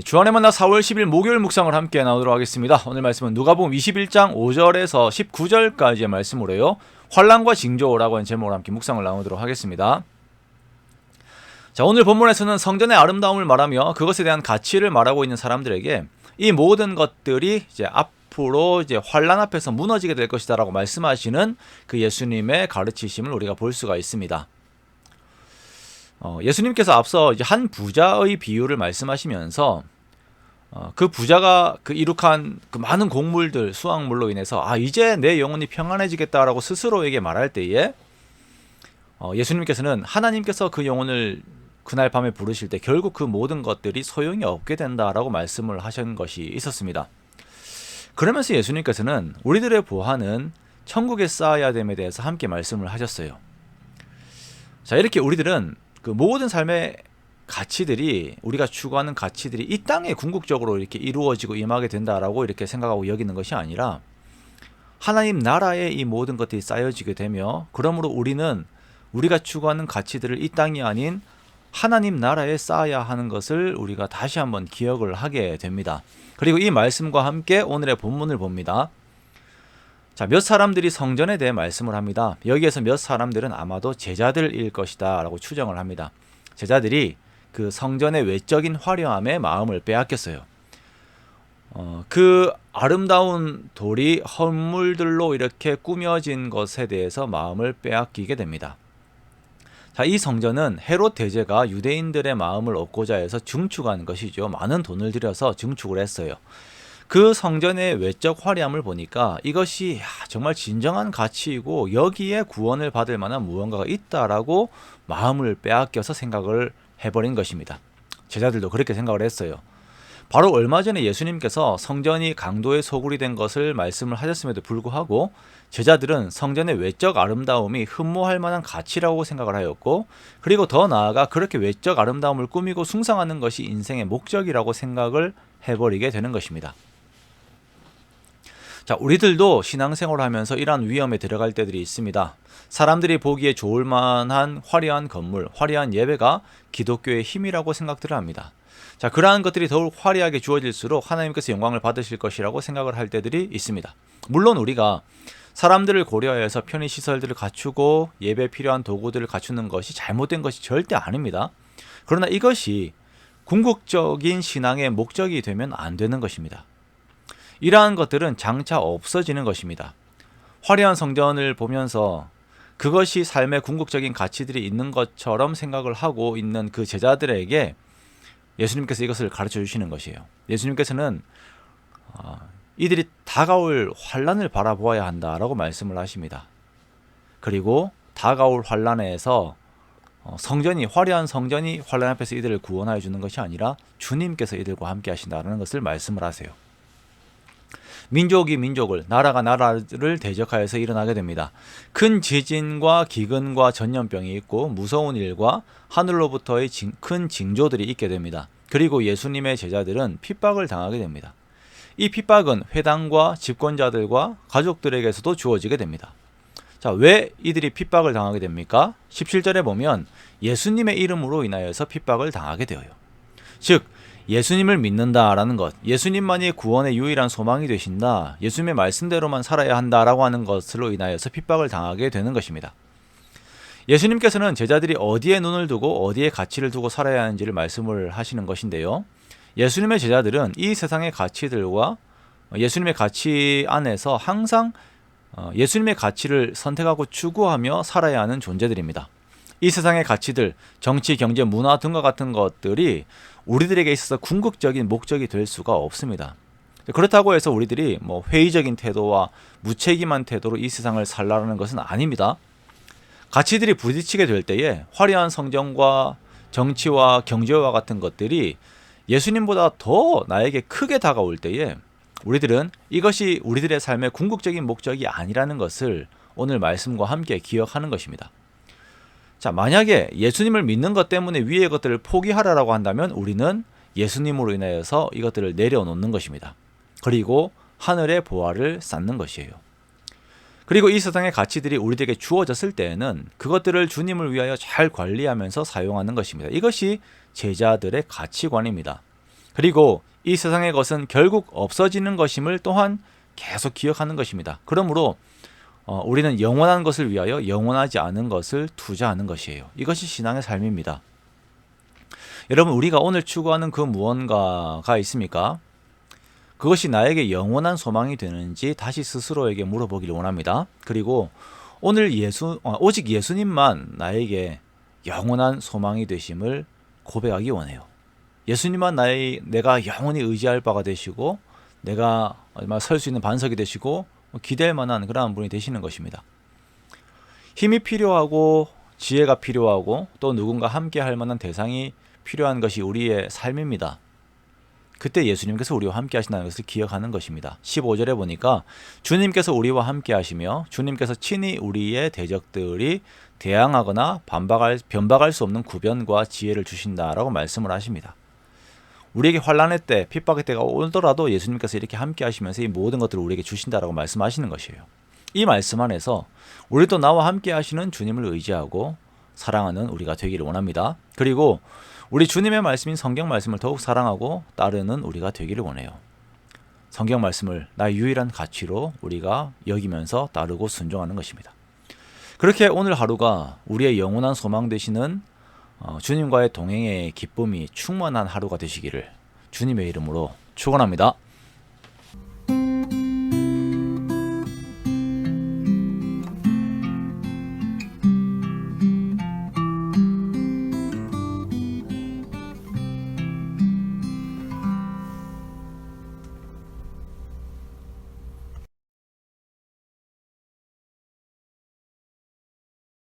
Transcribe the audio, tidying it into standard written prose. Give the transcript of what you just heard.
주안의 만나 4월 10일 목요일 묵상을 함께 나누도록 하겠습니다. 오늘 말씀은 누가복음 21장 5절에서 19절까지의 말씀으로요. 환난과 징조라고 하는 제목으로 함께 묵상을 나누도록 하겠습니다. 자, 오늘 본문에서는 성전의 아름다움을 말하며 그것에 대한 가치를 말하고 있는 사람들에게 이 모든 것들이 이제 앞으로 이제 환난 앞에서 무너지게 될 것이다라고 말씀하시는 그 예수님의 가르치심을 우리가 볼 수가 있습니다. 예수님께서 앞서 이제 한 부자의 비유를 말씀하시면서 그 부자가 그 이룩한 그 많은 곡물들, 수확물로 인해서 이제 내 영혼이 평안해지겠다라고 스스로에게 말할 때에 예수님께서는 하나님께서 그 영혼을 그날 밤에 부르실 때 결국 그 모든 것들이 소용이 없게 된다라고 말씀을 하신 것이 있었습니다. 그러면서 예수님께서는 우리들의 보화는 천국에 쌓아야 됨에 대해서 함께 말씀을 하셨어요. 자, 이렇게 우리들은 그 모든 삶의 가치들이, 우리가 추구하는 가치들이 이 땅에 궁극적으로 이렇게 이루어지고 임하게 된다라고 이렇게 생각하고 여기는 것이 아니라 하나님 나라에 이 모든 것들이 쌓여지게 되며, 그러므로 우리는 우리가 추구하는 가치들을 이 땅이 아닌 하나님 나라에 쌓아야 하는 것을 우리가 다시 한번 기억을 하게 됩니다. 그리고 이 말씀과 함께 오늘의 본문을 봅니다. 자, 몇 사람들이 성전에 대해 말씀을 합니다. 여기에서 몇 사람들은 아마도 제자들일 것이다 라고 추정을 합니다. 제자들이 그 성전의 외적인 화려함에 마음을 빼앗겼어요. 그 아름다운 돌이 헌물들로 이렇게 꾸며진 것에 대해서 마음을 빼앗기게 됩니다. 자, 이 성전은 헤롯 대제가 유대인들의 마음을 얻고자 해서 증축한 것이죠. 많은 돈을 들여서 증축을 했어요. 그 성전의 외적 화려함을 보니까 이것이 정말 진정한 가치이고 여기에 구원을 받을 만한 무언가가 있다라고 마음을 빼앗겨서 생각을 해버린 것입니다. 제자들도 그렇게 생각을 했어요. 바로 얼마 전에 예수님께서 성전이 강도의 소굴이 된 것을 말씀을 하셨음에도 불구하고 제자들은 성전의 외적 아름다움이 흠모할 만한 가치라고 생각을 하였고, 그리고 더 나아가 그렇게 외적 아름다움을 꾸미고 숭상하는 것이 인생의 목적이라고 생각을 해버리게 되는 것입니다. 자, 우리들도 신앙생활을 하면서 이러한 위험에 들어갈 때들이 있습니다. 사람들이 보기에 좋을 만한 화려한 건물, 화려한 예배가 기독교의 힘이라고 생각들을 합니다. 자, 그러한 것들이 더욱 화려하게 주어질수록 하나님께서 영광을 받으실 것이라고 생각을 할 때들이 있습니다. 물론 우리가 사람들을 고려해서 편의시설들을 갖추고 예배에 필요한 도구들을 갖추는 것이 잘못된 것이 절대 아닙니다. 그러나 이것이 궁극적인 신앙의 목적이 되면 안 되는 것입니다. 이러한 것들은 장차 없어지는 것입니다. 화려한 성전을 보면서 그것이 삶의 궁극적인 가치들이 있는 것처럼 생각을 하고 있는 그 제자들에게 예수님께서 이것을 가르쳐 주시는 것이에요. 예수님께서는 이들이 다가올 환난을 바라보아야 한다라고 말씀을 하십니다. 그리고 다가올 환난에서 성전이, 화려한 성전이 환난 앞에서 이들을 구원하여 주는 것이 아니라 주님께서 이들과 함께 하신다는 것을 말씀을 하세요. 민족이 민족을, 나라가 나라를 대적하여서 일어나게 됩니다. 큰 지진과 기근과 전염병이 있고 무서운 일과 하늘로부터의 큰 징조들이 있게 됩니다. 그리고 예수님의 제자들은 핍박을 당하게 됩니다. 이 핍박은 회당과 집권자들과 가족들에게서도 주어지게 됩니다. 자, 왜 이들이 핍박을 당하게 됩니까? 17절에 보면 예수님의 이름으로 인하여서 핍박을 당하게 되어요. 즉, 예수님을 믿는다라는 것, 예수님만이 구원의 유일한 소망이 되신다, 예수님의 말씀대로만 살아야 한다라고 하는 것으로 인하여서 핍박을 당하게 되는 것입니다. 예수님께서는 제자들이 어디에 눈을 두고 어디에 가치를 두고 살아야 하는지를 말씀을 하시는 것인데요. 예수님의 제자들은 이 세상의 가치들과 예수님의 가치 안에서 항상 예수님의 가치를 선택하고 추구하며 살아야 하는 존재들입니다. 이 세상의 가치들, 정치, 경제, 문화 등과 같은 것들이 우리들에게 있어서 궁극적인 목적이 될 수가 없습니다. 그렇다고 해서 우리들이 회의적인 태도와 무책임한 태도로 이 세상을 살라는 것은 아닙니다. 가치들이 부딪히게 될 때에 화려한 성전과 정치와 경제와 같은 것들이 예수님보다 더 나에게 크게 다가올 때에 우리들은 이것이 우리들의 삶의 궁극적인 목적이 아니라는 것을 오늘 말씀과 함께 기억하는 것입니다. 자, 만약에 예수님을 믿는 것 때문에 위의 것들을 포기하라라고 한다면 우리는 예수님으로 인하여서 이것들을 내려놓는 것입니다. 그리고 하늘의 보화를 쌓는 것이에요. 그리고 이 세상의 가치들이 우리들에게 주어졌을 때에는 그것들을 주님을 위하여 잘 관리하면서 사용하는 것입니다. 이것이 제자들의 가치관입니다. 그리고 이 세상의 것은 결국 없어지는 것임을 또한 계속 기억하는 것입니다. 그러므로 우리는 영원한 것을 위하여 영원하지 않은 것을 투자하는 것이에요. 이것이 신앙의 삶입니다. 여러분, 우리가 오늘 추구하는 그 무언가가 있습니까? 그것이 나에게 영원한 소망이 되는지 다시 스스로에게 물어보기를 원합니다. 그리고 오늘 오직 예수님만 나에게 영원한 소망이 되심을 고백하기 원해요. 예수님만 내가 영원히 의지할 바가 되시고 내가 설 수 있는 반석이 되시고 기댈 만한 그러한 분이 되시는 것입니다. 힘이 필요하고 지혜가 필요하고 또 누군가 함께 할 만한 대상이 필요한 것이 우리의 삶입니다. 그때 예수님께서 우리와 함께 하신다는 것을 기억하는 것입니다. 15절에 보니까 주님께서 우리와 함께 하시며 주님께서 친히 우리의 대적들이 대항하거나 변박할 수 없는 구변과 지혜를 주신다라고 말씀을 하십니다. 우리에게 환난의 때, 핍박의 때가 오더라도 예수님께서 이렇게 함께 하시면서 이 모든 것들을 우리에게 주신다라고 말씀하시는 것이에요. 이 말씀 안에서 우리도 나와 함께 하시는 주님을 의지하고 사랑하는 우리가 되기를 원합니다. 그리고 우리 주님의 말씀인 성경 말씀을 더욱 사랑하고 따르는 우리가 되기를 원해요. 성경 말씀을 나의 유일한 가치로 우리가 여기면서 따르고 순종하는 것입니다. 그렇게 오늘 하루가 우리의 영원한 소망 되시는 주님과의 동행의 기쁨이 충만한 하루가 되시기를 주님의 이름으로 축원합니다.